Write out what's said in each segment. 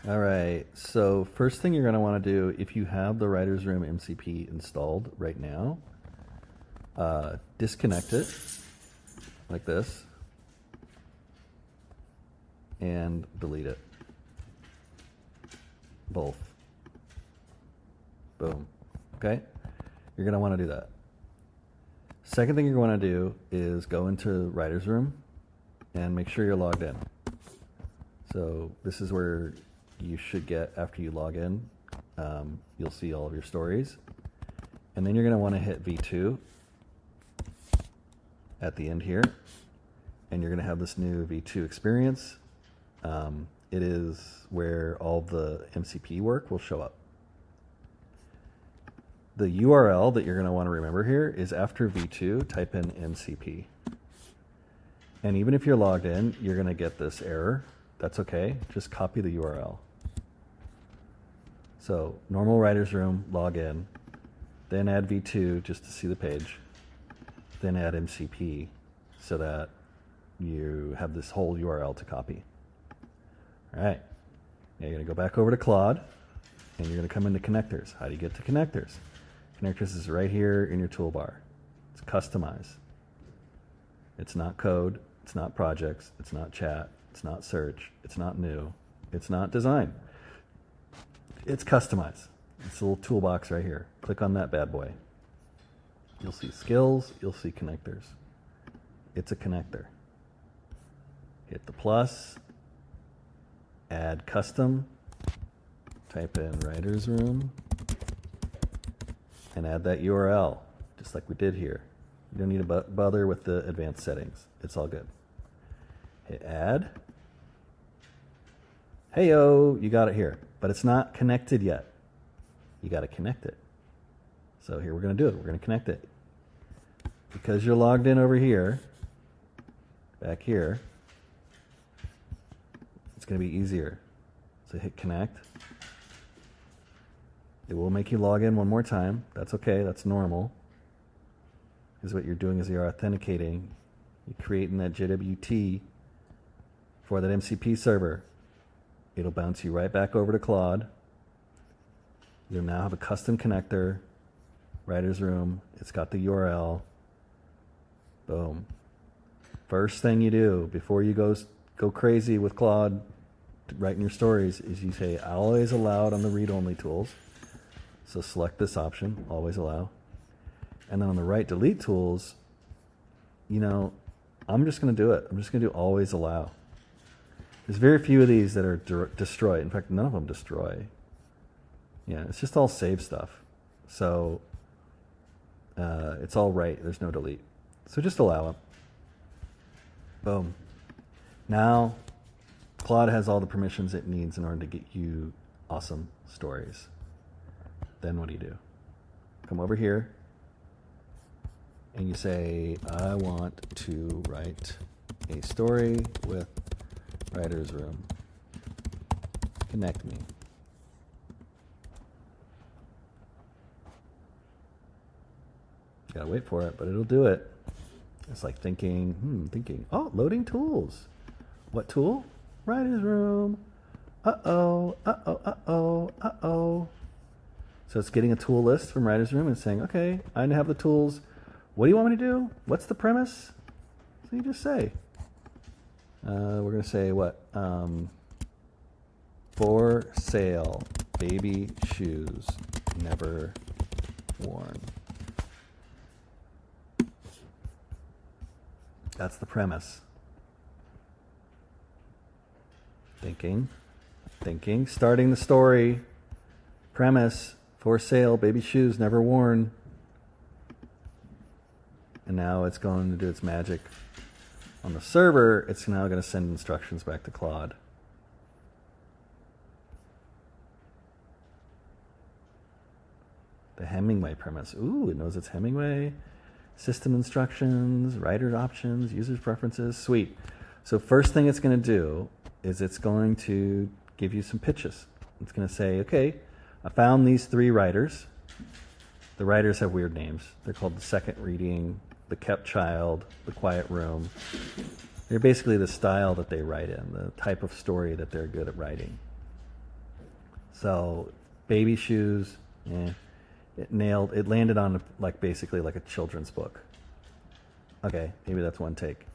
All right. So first thing you're going to want to do, if you have the Writer's Room MCP installed right now, disconnect it like this and delete it. Both. Boom. Okay? You're going to want to do that. Second thing you're going to do is go into Writer's Room and make sure you're logged in. So this is where you should get after you log in. You'll see all of your stories. And then you're going to want to hit V2 at the end here. And you're going to have this new V2 experience. It is where all the MCP work will show up. The URL that you're going to want to remember here is after V2, type in MCP. And even if you're logged in, you're going to get this error. That's okay. Just copy the URL. So normal Writer's Room, log in, then add V2 just to see the page, then add MCP so that you have this whole URL to copy. All right. Now you're going to go back over to Claude, and you're going to come into connectors. How do you get to connectors? Connectors is right here in your toolbar. It's customize. It's not code. It's not projects. It's not chat. It's not search. It's not new. It's not design. It's customize. It's a little toolbox right here. Click on that bad boy. You'll see skills. You'll see connectors. It's a connector. Hit the plus. Add custom. Type in Writer's Room. And add that URL, just like we did here. You don't need to bother with the advanced settings. It's all good. Hit add. Hey-o, you got it here. But it's not connected yet. You got to connect it. So here we're going to do it. We're going to connect it. Because you're logged in over here, back here, it's going to be easier. So hit connect. It will make you log in one more time. That's okay. That's normal. Because what you're doing is you're authenticating. You're creating that JWT for that MCP server. It'll bounce you right back over to Claude. You'll now have a custom connector, Writer's Room. It's got the URL. Boom. First thing you do before you go crazy with Claude writing your stories is you say always allowed on the read-only tools. So select this option, always allow. And then on the right delete tools, I'm just going to do it. I'm just going to do always allow. There's very few of these that are destroy. In fact, none of them destroy. Yeah, it's just all save stuff. So it's all right. There's no delete. So just allow them. Boom. Now, Claude has all the permissions it needs in order to get you awesome stories. Then what do? Come over here and you say, I want to write a story with Writer's Room. Connect me. Gotta wait for it, but it'll do it. It's like thinking. Oh, loading tools. What tool? Writer's Room. Uh-oh. So it's getting a tool list from Writer's Room and saying, okay, I have the tools. What do you want me to do? What's the premise? So you just say. We're going to say what? For sale, baby shoes, never worn. That's the premise. Thinking, starting the story. Premise, for sale, baby shoes, never worn. And now it's going to do its magic. On the server, it's now going to send instructions back to Claude. The Hemingway premise. Ooh, it knows it's Hemingway. System instructions, writer options, users preferences. Sweet. So first thing it's going to do is it's going to give you some pitches. It's going to say, okay, I found these 3 writers. The writers have weird names. They're called the second reading, the kept child, the quiet room. They're basically the style that they write in, the type of story that they're good at writing. So baby shoes, it landed on like basically like a children's book. Okay, maybe that's one take.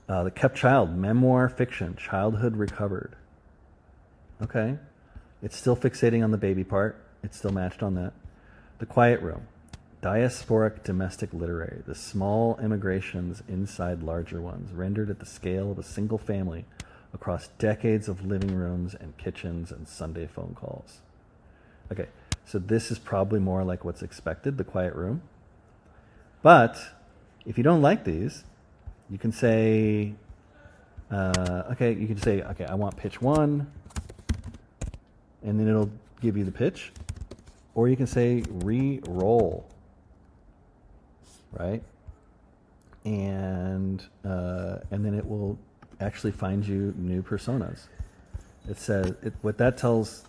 The Kept Child, memoir fiction, childhood recovered. Okay, it's still fixating on the baby part. It's still matched on that. The Quiet Room, diasporic domestic literary, the small immigrations inside larger ones, rendered at the scale of a single family across decades of living rooms and kitchens and Sunday phone calls. Okay, so this is probably more like what's expected, The Quiet Room. But if you don't like these, you can say, okay, I want pitch 1, and then it'll give you the pitch. Or you can say re-roll, right? And then it will actually find you new personas. It says, what that tells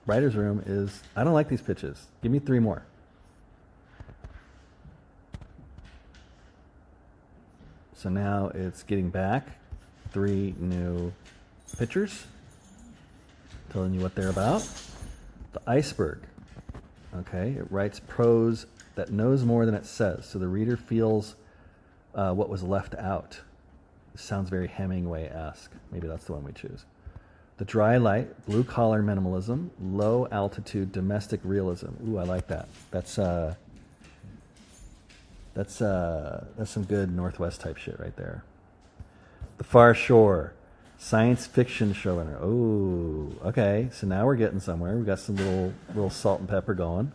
Writer's Room is, I don't like these pitches. Give me 3 more. So now it's getting back 3 new pictures, telling you what they're about. The Iceberg. Okay, it writes prose that knows more than it says, so the reader feels what was left out. This sounds very Hemingway-esque. Maybe that's the one we choose. The Dry Light, blue-collar minimalism, low-altitude domestic realism. Ooh, I like that. That's some good Northwest type shit right there. The Far Shore, science fiction showrunner. Oh, okay. So now we're getting somewhere. We got some little salt and pepper going.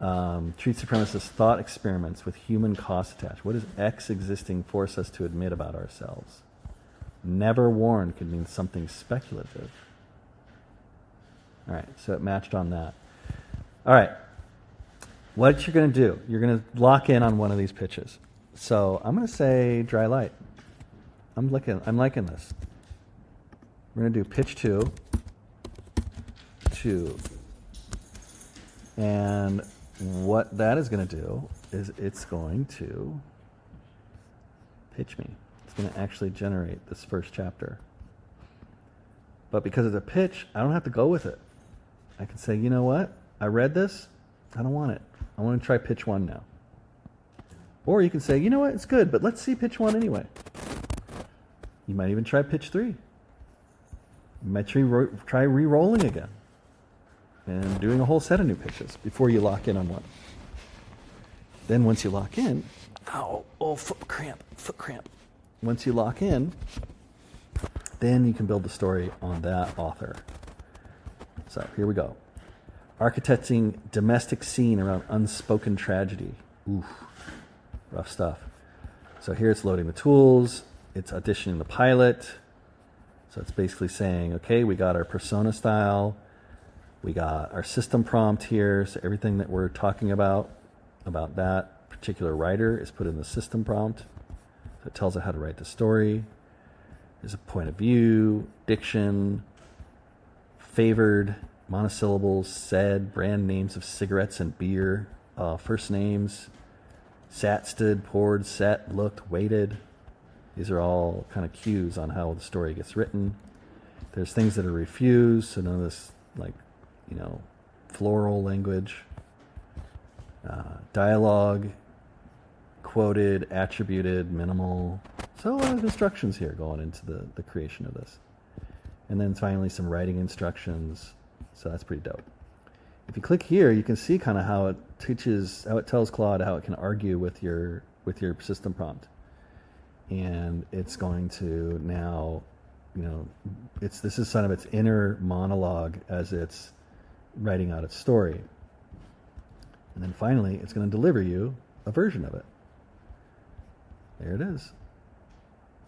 Treat supremacist thought experiments with human cost attached. What does X existing force us to admit about ourselves? Never warned could mean something speculative. All right, so it matched on that. All right. What you're going to do, you're going to lock in on one of these pitches. So I'm going to say Dry Light. I'm liking this. We're going to do pitch 2. And what that is going to do is it's going to pitch me. It's going to actually generate this first chapter. But because it's a pitch, I don't have to go with it. I can say, you know what? I read this. I don't want it. I want to try pitch 1 now. Or you can say, you know what, it's good, but let's see pitch 1 anyway. You might even try pitch 3. You might try re-rolling again and doing a whole set of new pitches before you lock in on one. Then once you lock in, foot cramp. Once you lock in, then you can build the story on that author. So here we go. Architecting domestic scene around unspoken tragedy. Oof, rough stuff. So here it's loading the tools. It's auditioning the pilot. So it's basically saying, okay, we got our persona style. We got our system prompt here. So everything that we're talking about that particular writer is put in the system prompt. So it tells it how to write the story. There's a point of view, diction, favored, monosyllables, said, brand names of cigarettes and beer, first names, sat, stood, poured, set, looked, waited. These are all kind of cues on how the story gets written. There's things that are refused, so none of this, floral language. Dialogue, quoted, attributed, minimal. So a lot of instructions here going into the creation of this. And then finally some writing instructions. So that's pretty dope. If you click here, you can see kind of how it tells Claude how it can argue with your system prompt. And it's going to now, this is kind of its inner monologue as it's writing out its story. And then finally, it's going to deliver you a version of it. There it is.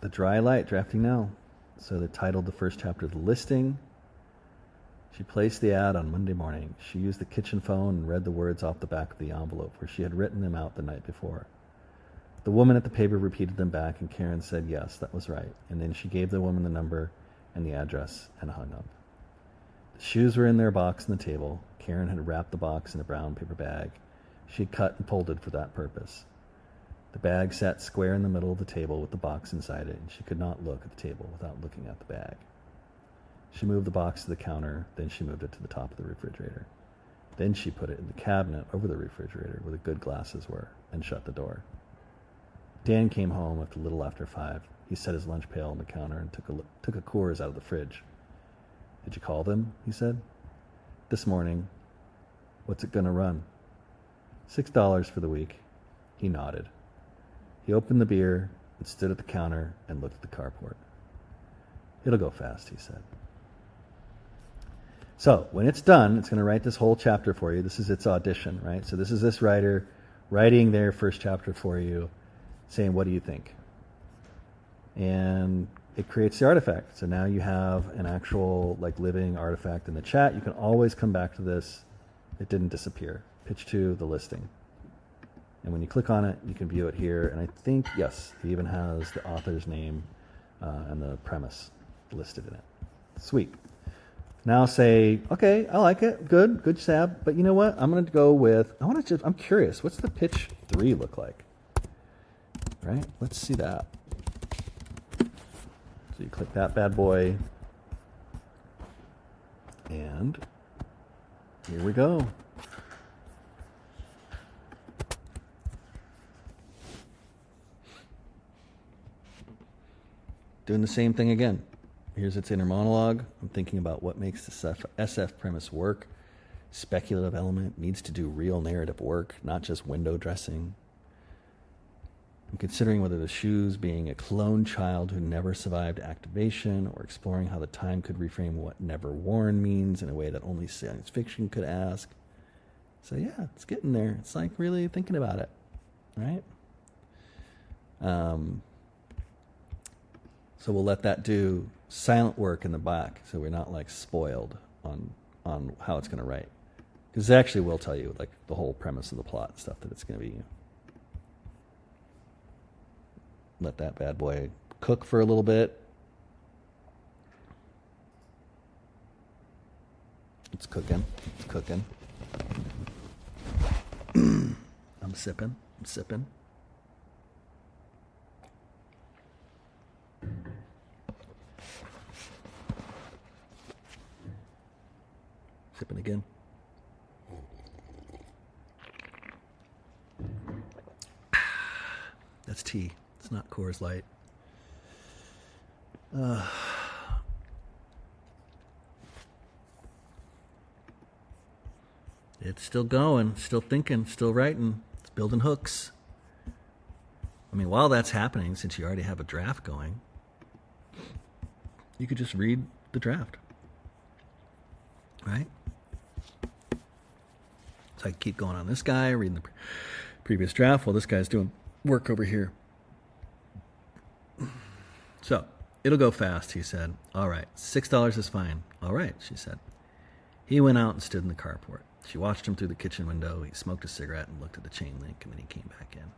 The Dry Light, drafting now. So they titled the first chapter The Listing. She placed the ad on Monday morning. She used the kitchen phone and read the words off the back of the envelope where she had written them out the night before. The woman at the paper repeated them back, and Karen said yes, that was right. And then she gave the woman the number and the address and hung up. The shoes were in their box on the table. Karen had wrapped the box in a brown paper bag. She had cut and folded for that purpose. The bag sat square in the middle of the table with the box inside it, and she could not look at the table without looking at the bag. She moved the box to the counter, then she moved it to the top of the refrigerator. Then she put it in the cabinet over the refrigerator where the good glasses were and shut the door. Dan came home at a little after 5. He set his lunch pail on the counter and took a Coors out of the fridge. Did you call them? He said. This morning. What's it going to run? $6 for the week. He nodded. He opened the beer and stood at the counter and looked at the carport. It'll go fast, he said. So when it's done, it's going to write this whole chapter for you. This is its audition, right? So this is this writer writing their first chapter for you, saying, what do you think? And it creates the artifact. So now you have an actual living artifact in the chat. You can always come back to this. It didn't disappear. Pitch 2, the listing. And when you click on it, you can view it here. And I think, yes, it even has the author's name and the premise listed in it. Sweet. Now say, okay, I like it. Good stab. But you know what? I'm going to go with, I'm curious. What's the pitch 3 look like? Right? Let's see that. So you click that bad boy. And here we go. Doing the same thing again. Here's its inner monologue. I'm thinking about what makes the SF premise work. Speculative element needs to do real narrative work, not just window dressing. I'm considering whether the shoes being a clone child who never survived activation, or exploring how the time could reframe what never worn means in a way that only science fiction could ask. So yeah, it's getting there. It's like really thinking about it, right? So we'll let that do silent work in the back, so we're not spoiled on how it's going to write, because it actually will tell you the whole premise of the plot and stuff that it's going to be. Let that bad boy cook for a little bit. It's cooking. It's cooking. I'm sipping. Sipping again. That's tea. It's not Coors Light. It's still going, still thinking, still writing. It's building hooks. I mean, while that's happening, since you already have a draft going, you could just read the draft. Right? So I keep going on this guy, reading the previous draft while this guy's doing work over here. So, it'll go fast, he said. All right, $6 is fine. All right, she said. He went out and stood in the carport. She watched him through the kitchen window. He smoked a cigarette and looked at the chain link, and then he came back in.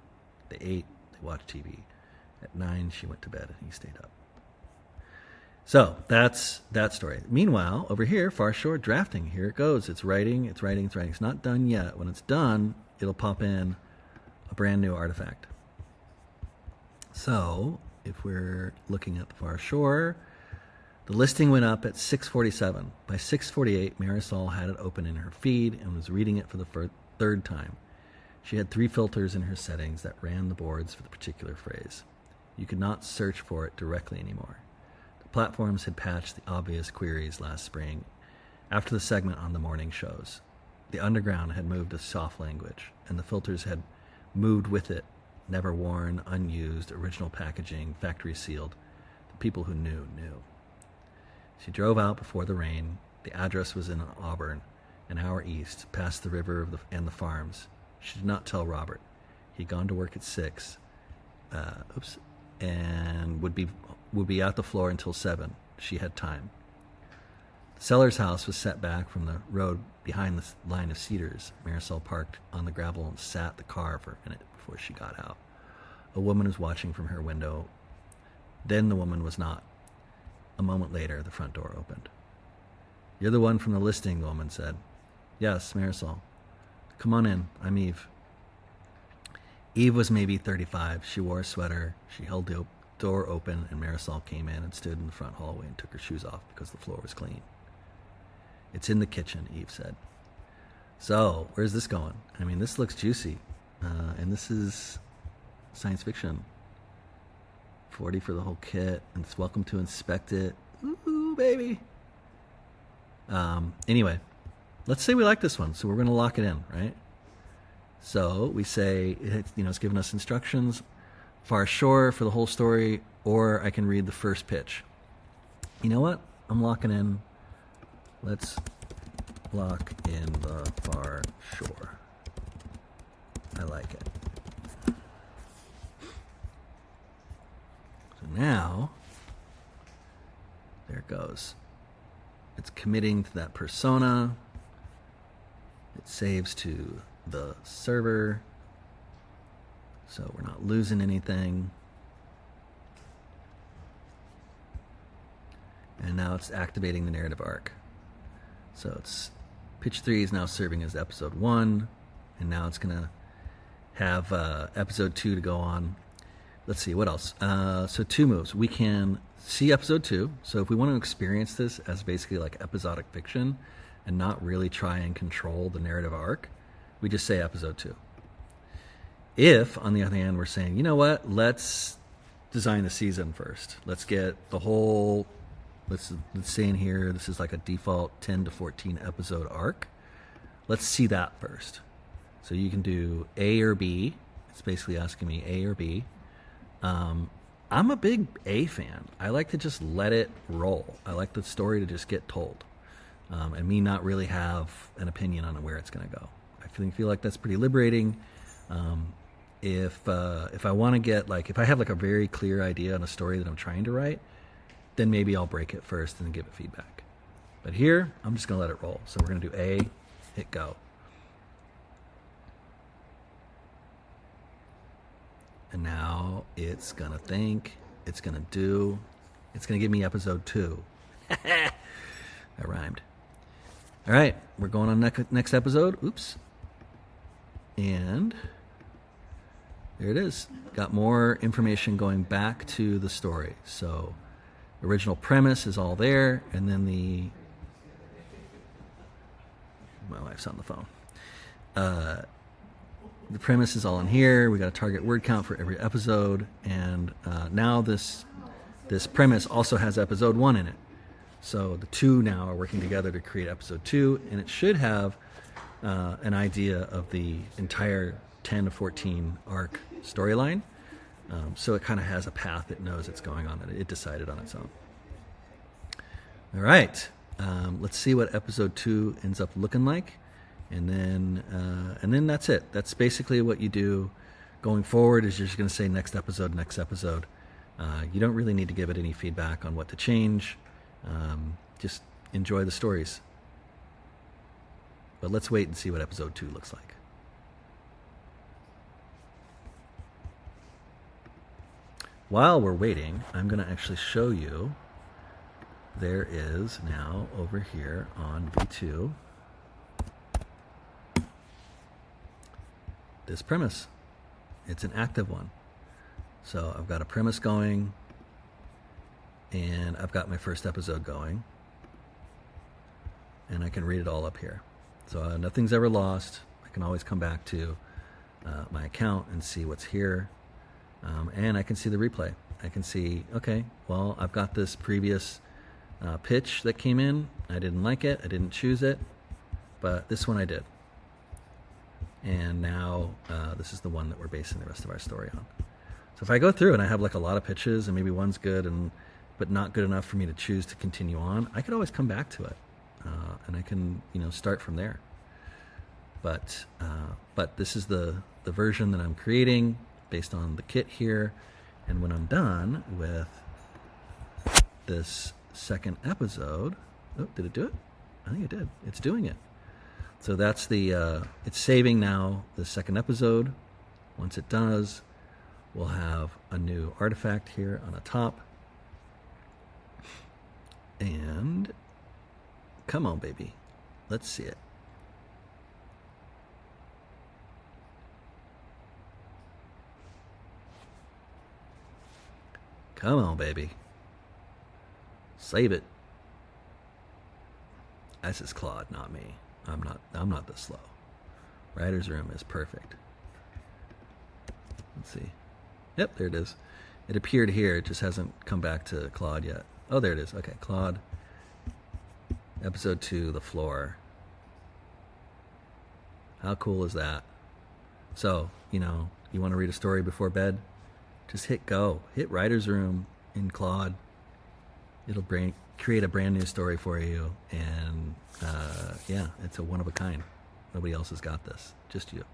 They ate, they watched TV. At 9, she went to bed, and he stayed up. So, that's that story. Meanwhile, over here, far shore, drafting. Here it goes. It's writing. It's not done yet. When it's done, it'll pop in a brand new artifact. So, if we're looking at the far shore, the listing went up at 6:47. By 6:48, Marisol had it open in her feed and was reading it for the third time. She had 3 filters in her settings that ran the boards for the particular phrase. You could not search for it directly anymore. The platforms had patched the obvious queries last spring after the segment on the morning shows. The underground had moved to soft language, and the filters had moved with it. Never worn, unused, original packaging, factory sealed. The people who knew. She drove out before the rain. The address was in Auburn, an hour east, past the river and the farms. She did not tell Robert. He'd gone to work at 6, and would be out the floor until 7. She had time. The seller's house was set back from the road behind the line of cedars. Marisol parked on the gravel and sat the car for a minute before she got out. A woman was watching from her window. Then the woman was not. A moment later, the front door opened. "You're the one from the listing," the woman said. "Yes, Marisol." "Come on in. I'm Eve." Eve was maybe 35. She wore a sweater. She held the door open, and Marisol came in and stood in the front hallway and took her shoes off because the floor was clean. It's in the kitchen, Eve said. So, where's this going? I mean, this looks juicy. And this is science fiction. 40 for the whole kit, and it's welcome to inspect it. Ooh, baby. Anyway, let's say we like this one, so we're going to lock it in, right? So we say, it's giving us instructions, far shore for the whole story, or I can read the first pitch. You know what? I'm locking in. Let's lock in the far shore. I like it. So now, there it goes. It's committing to that persona. It saves to the server. So we're not losing anything. And now it's activating the narrative arc. So it's pitch 3 is now serving as episode 1, and now it's going to have episode 2 to go on. Let's see, what else? So 2 moves. We can see episode 2. So if we want to experience this as basically like episodic fiction and not really try and control the narrative arc, we just say episode 2. If, on the other hand, we're saying, you know what, let's design the season first. Let's get the whole, let's say in here, this is like a default 10 to 14 episode arc. Let's see that first. So you can do A or B. It's basically asking me A or B. I'm a big A fan. I like to just let it roll. I like the story to just get told, and me not really have an opinion on where it's going to go. I feel like that's pretty liberating. If I want to get if I have a very clear idea on a story that I'm trying to write, then maybe I'll break it first and then give it feedback. But here, I'm just going to let it roll. So we're going to do A, hit go. And now it's going to think, it's going to give me episode 2. That rhymed. All right, we're going on next episode. Oops. And there it is. Got more information going back to the story. So original premise is all there, and then my wife's on the phone. The premise is all in here. We got a target word count for every episode, and now this premise also has episode 1 in it. So the 2 now are working together to create episode 2, and it should have an idea of the entire 10 to 14 arc storyline. So it kind of has a path it knows it's going on, that it decided on its own. All right, let's see what episode 2 ends up looking like. And then that's it. That's basically what you do going forward, is you're just going to say next episode, next episode. You don't really need to give it any feedback on what to change. Just enjoy the stories. But let's wait and see what episode 2 looks like. While we're waiting, I'm going to actually show you. There is now over here on V2 this premise. It's an active one. So I've got a premise going, and I've got my first episode going, and I can read it all up here. So nothing's ever lost. I can always come back to my account and see what's here, and I can see the replay. I can see, okay, well, I've got this previous pitch that came in. I didn't like it. I didn't choose it, but this one I did. And now this is the one that we're basing the rest of our story on. So if I go through and I have a lot of pitches, and maybe one's good but not good enough for me to choose to continue on, I could always come back to it, and I can start from there. But this is the version that I'm creating based on the kit here, and when I'm done with this second episode, did it do it? I think it did. It's doing it. So that's it's saving now the second episode. Once it does, we'll have a new artifact here on the top. And come on, baby. Let's see it. Come on, baby. Save it. This is Claude, not me. I'm not this slow. Writer's Room is perfect. Let's see. Yep, there it is. It appeared here. It just hasn't come back to Claude yet. Oh, there it is. Okay, Claude. Episode 2, The Floor. How cool is that? So, you want to read a story before bed? Just hit go. Hit Writer's Room in Claude. It'll create a brand new story for you. And, yeah, it's a one of a kind. Nobody else has got this. Just you.